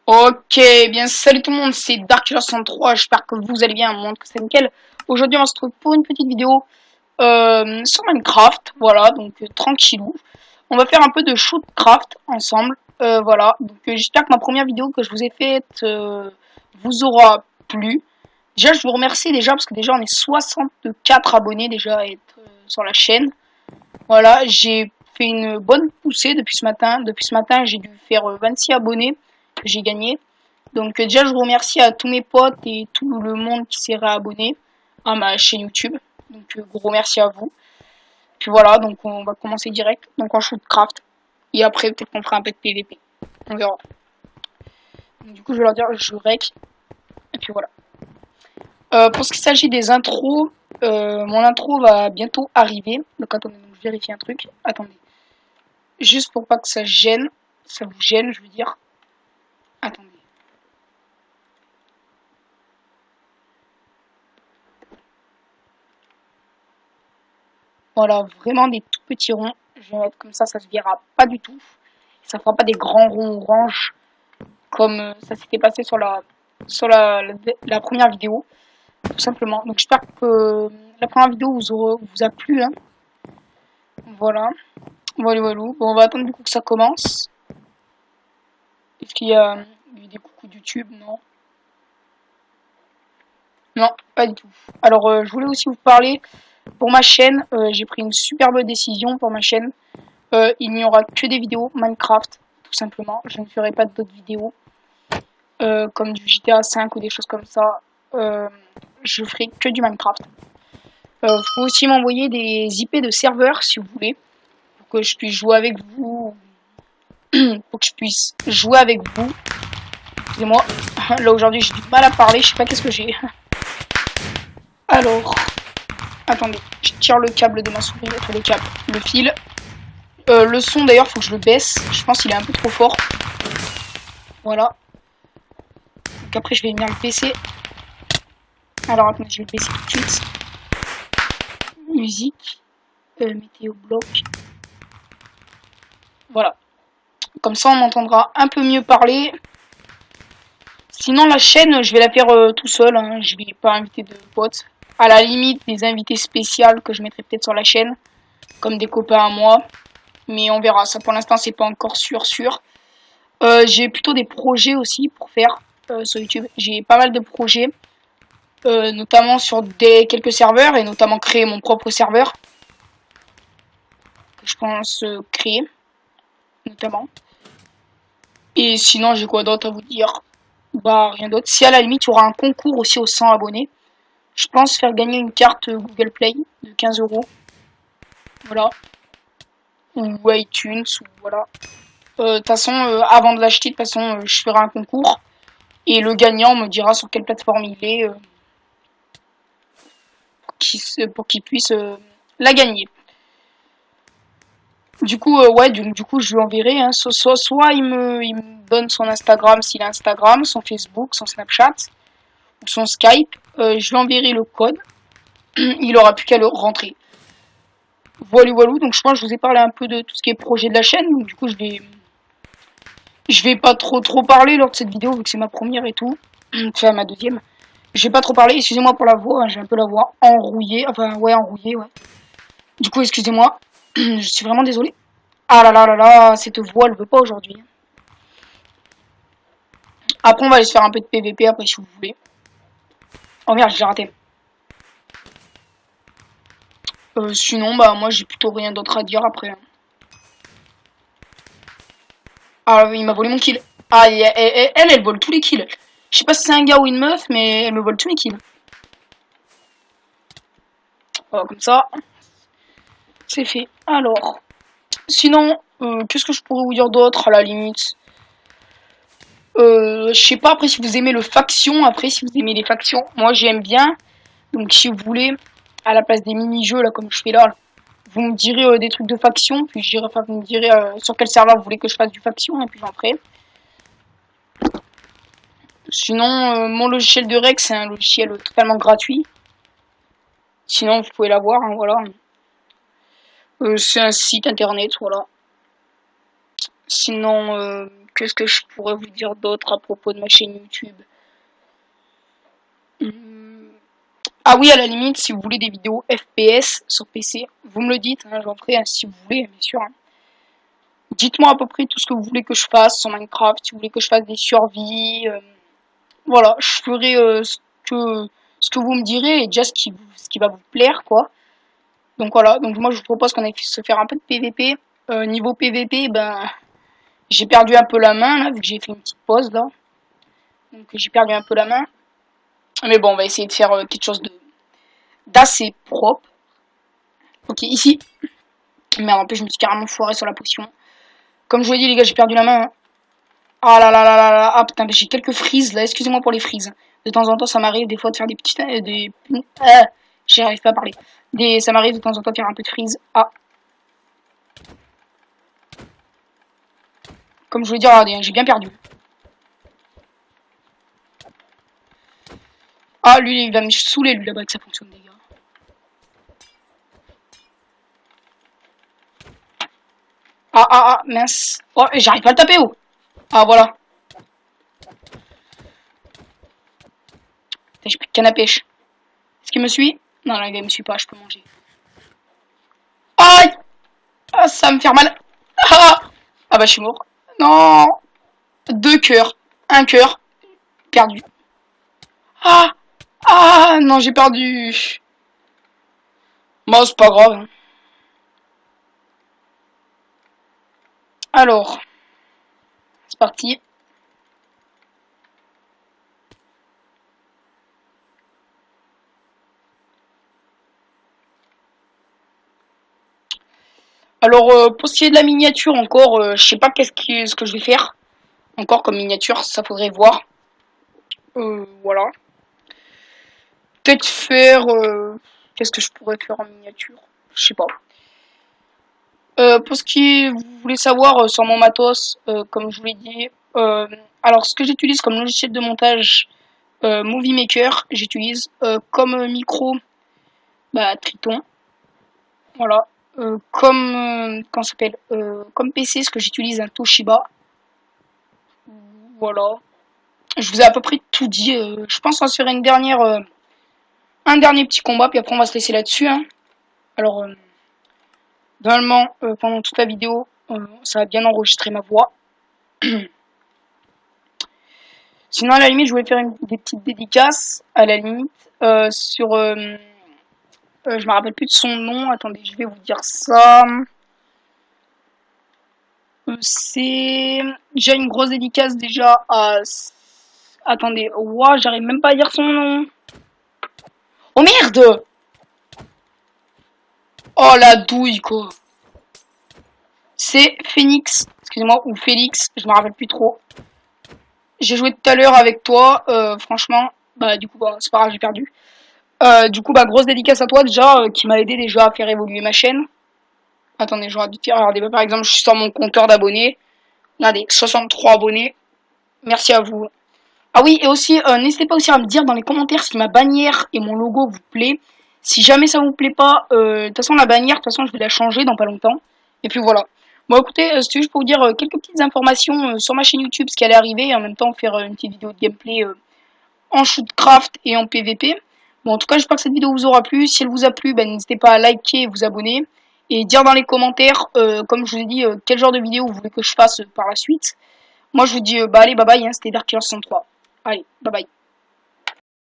Ok, bien salut tout le monde, c'est Dark63, j'espère que vous allez bien, moi que c'est nickel. Aujourd'hui on se retrouve pour une petite vidéo sur Minecraft, voilà, donc tranquillou. On va faire un peu de shootcraft ensemble, voilà, donc j'espère que ma première vidéo que je vous ai faite vous aura plu. Déjà je vous remercie déjà parce que déjà on est 64 abonnés déjà à être sur la chaîne. Voilà, j'ai fait une bonne poussée depuis ce matin. Depuis ce matin j'ai dû faire 26 abonnés, j'ai gagné. Donc déjà, je vous remercie à tous mes potes et tout le monde qui s'est réabonné à ma chaîne YouTube. Donc gros merci à vous. Puis voilà, donc on va commencer direct. Donc en shootcraft. Et après, peut-être qu'on fera un peu de PVP. On verra. Donc, du coup, je vais leur dire, je rec. Et puis voilà. Pour ce qui s'agit des intros, mon intro va bientôt arriver. Donc attendez, donc, je vérifie un truc. Attendez. Juste pour pas que ça gêne. Ça vous gêne, je veux dire. Attendez. Voilà, vraiment des tout petits ronds. Je vais mettre comme ça se verra pas du tout. Ça fera pas des grands ronds orange comme ça s'était passé sur la première vidéo, tout simplement. Donc j'espère que la première vidéo vous a plu. Hein. Voilà. Voilà, voilà. Bon, on va attendre du coup que ça commence. Est-ce qu'il y a eu des coucous YouTube? Non. Non, pas du tout. Alors, je voulais aussi vous parler pour ma chaîne. J'ai pris une superbe décision pour ma chaîne. Il n'y aura que des vidéos Minecraft, tout simplement. Je ne ferai pas d'autres vidéos comme du GTA 5 ou des choses comme ça. Je ferai que du Minecraft. Vous pouvez aussi m'envoyer des IP de serveurs si vous voulez, pour que je puisse jouer avec vous. Pour que je puisse jouer avec vous. Excusez-moi, là aujourd'hui j'ai du mal à parler, je sais pas qu'est-ce que j'ai. Alors, attendez, je tire le câble de ma souris, enfin le câble, le fil. Le son d'ailleurs, faut que je le baisse, je pense qu'il est un peu trop fort. Voilà. Donc après je vais venir le baisser. Alors attendez, je vais le baisser tout de suite. Musique, météo bloc. Voilà. Comme ça on m'entendra un peu mieux parler. Sinon la chaîne, je vais la faire tout seul, hein. Je vais pas inviter de potes. À la limite, des invités spéciaux que je mettrai peut-être sur la chaîne, comme des copains à moi. Mais on verra, ça pour l'instant c'est pas encore sûr. J'ai plutôt des projets aussi pour faire sur YouTube. J'ai pas mal de projets, notamment sur quelques serveurs et notamment créer mon propre serveur que je pense créer, notamment. Et sinon, j'ai quoi d'autre à vous dire? Bah, rien d'autre. Si à la limite, il y aura un concours aussi aux 100 abonnés, je pense faire gagner une carte Google Play de 15 €. Voilà. Ou iTunes, ou voilà. De toute façon, avant de l'acheter, de toute façon, je ferai un concours. Et le gagnant me dira sur quelle plateforme il est pour qu'il puisse la gagner. Du coup, ouais, du coup, je lui enverrai. Hein, soit il me donne son Instagram s'il a Instagram, son Facebook, son Snapchat, ou son Skype. Je lui enverrai le code. Il aura plus qu'à le rentrer. Voilà, voilà. Donc, je pense que je vous ai parlé un peu de tout ce qui est projet de la chaîne. Donc, du coup, je vais pas trop parler lors de cette vidéo vu que c'est ma première et tout. Enfin, ma deuxième. Je vais pas trop parler. Excusez-moi pour la voix. Hein, j'ai un peu la voix enrouillée. Enfin, ouais, enrouillée, ouais. Du coup, excusez-moi. Je suis vraiment désolée. Ah là là là là, cette voix, elle veut pas aujourd'hui. Après, on va aller se faire un peu de PVP après si vous voulez. Oh merde, j'ai raté. Sinon, bah moi j'ai plutôt rien d'autre à dire après. Hein. Ah, il m'a volé mon kill. Ah, elle vole tous les kills. Je sais pas si c'est un gars ou une meuf, mais elle me vole tous mes kills. Voilà, comme ça, c'est fait. Alors, sinon, qu'est-ce que je pourrais vous dire d'autre à la limite? Je sais pas après si vous aimez le faction, après si vous aimez les factions. Moi j'aime bien. Donc si vous voulez, à la place des mini-jeux là comme je fais là, vous me direz des trucs de faction, puis vous me direz sur quel serveur vous voulez que je fasse du faction, et puis j'en ferai. Sinon, mon logiciel de rec, c'est un logiciel totalement gratuit. Sinon, vous pouvez l'avoir, hein, voilà. C'est un site internet, voilà. Sinon, qu'est-ce que je pourrais vous dire d'autre à propos de ma chaîne YouTube? Ah oui, à la limite, si vous voulez des vidéos FPS sur PC, vous me le dites, hein, j'en ferai si vous voulez, bien sûr. Hein. Dites-moi à peu près tout ce que vous voulez que je fasse sur Minecraft, si vous voulez que je fasse des survies. Voilà, je ferai ce que vous me direz et déjà ce qui va vous plaire, quoi. Donc voilà, donc moi je vous propose qu'on aille se faire un peu de PVP. Niveau PVP, ben j'ai perdu un peu la main là, vu que j'ai fait une petite pause là. Donc j'ai perdu un peu la main. Mais bon, on va essayer de faire quelque chose d'assez propre. Ok, ici. Merde, en plus je me suis carrément foiré sur la potion. Comme je vous l'ai dit les gars, j'ai perdu la main. Hein. Ah là là là là là. Ah putain, j'ai quelques frises là, excusez-moi pour les frises. De temps en temps ça m'arrive des fois de faire des petites... j'y arrive pas à parler. Ça m'arrive de temps en temps de faire un peu de frise. Ah. Comme je vous l'ai dit, regardez, j'ai bien perdu. Ah, lui, il va me saouler, lui, là-bas, que ça fonctionne, les gars. Ah, mince. Oh, j'arrive pas à le taper, oh. Ah, voilà. J'ai pris de canne à pêche. Est-ce qu'il me suit? Non, les gars, il me suit pas, je peux manger. Aïe! Ah, ça va me faire mal. Ah bah, je suis mort. Non! 2 cœurs. 1 cœur. Perdu. Ah, non, j'ai perdu. Bon, c'est pas grave. Alors, c'est parti. Alors, pour ce qui est de la miniature, encore, je sais pas ce que je vais faire. Encore comme miniature, ça faudrait voir. Voilà. Peut-être faire... qu'est-ce que je pourrais faire en miniature? Je sais pas. Pour ce qui est, vous voulez savoir sur mon matos, comme je vous l'ai dit, alors ce que j'utilise comme logiciel de montage Movie Maker, j'utilise comme micro Triton, voilà, comme comment ça s'appelle, comme PC, ce que j'utilise un Toshiba, voilà. Je vous ai à peu près tout dit. Je pense qu'on va se faire un dernier petit combat, puis après on va se laisser là-dessus. Hein. Alors normalement, pendant toute la vidéo, ça va bien enregistrer ma voix. Sinon, à la limite, je voulais faire des petites dédicaces, à la limite, sur... je me rappelle plus de son nom. Attendez, je vais vous dire ça. C'est déjà une grosse dédicace déjà à... Attendez, ouah, j'arrive même pas à dire son nom. Oh merde! Oh la douille, quoi. C'est Phoenix, excusez-moi, ou Félix, je me rappelle plus trop. J'ai joué tout à l'heure avec toi, franchement, du coup, c'est pas grave, j'ai perdu. Du coup, grosse dédicace à toi déjà, qui m'a aidé déjà à faire évoluer ma chaîne. Attendez, j'aurais dû dire, regardez, par exemple, je suis sur mon compteur d'abonnés. Regardez, 63 abonnés. Merci à vous. Ah oui, et aussi, n'hésitez pas aussi à me dire dans les commentaires si ma bannière et mon logo vous plaît. Si jamais ça vous plaît pas, de toute façon, la bannière, de toute façon, je vais la changer dans pas longtemps. Et puis voilà. Bon, écoutez, c'était juste pour vous dire quelques petites informations sur ma chaîne YouTube, ce qui allait arriver, et en même temps faire une petite vidéo de gameplay en shootcraft et en PVP. Bon, en tout cas, j'espère que cette vidéo vous aura plu. Si elle vous a plu, n'hésitez pas à liker et vous abonner. Et dire dans les commentaires, comme je vous ai dit, quel genre de vidéo vous voulez que je fasse par la suite. Moi, je vous dis, allez, bye bye, hein, c'était Dark 63. Allez, bye bye.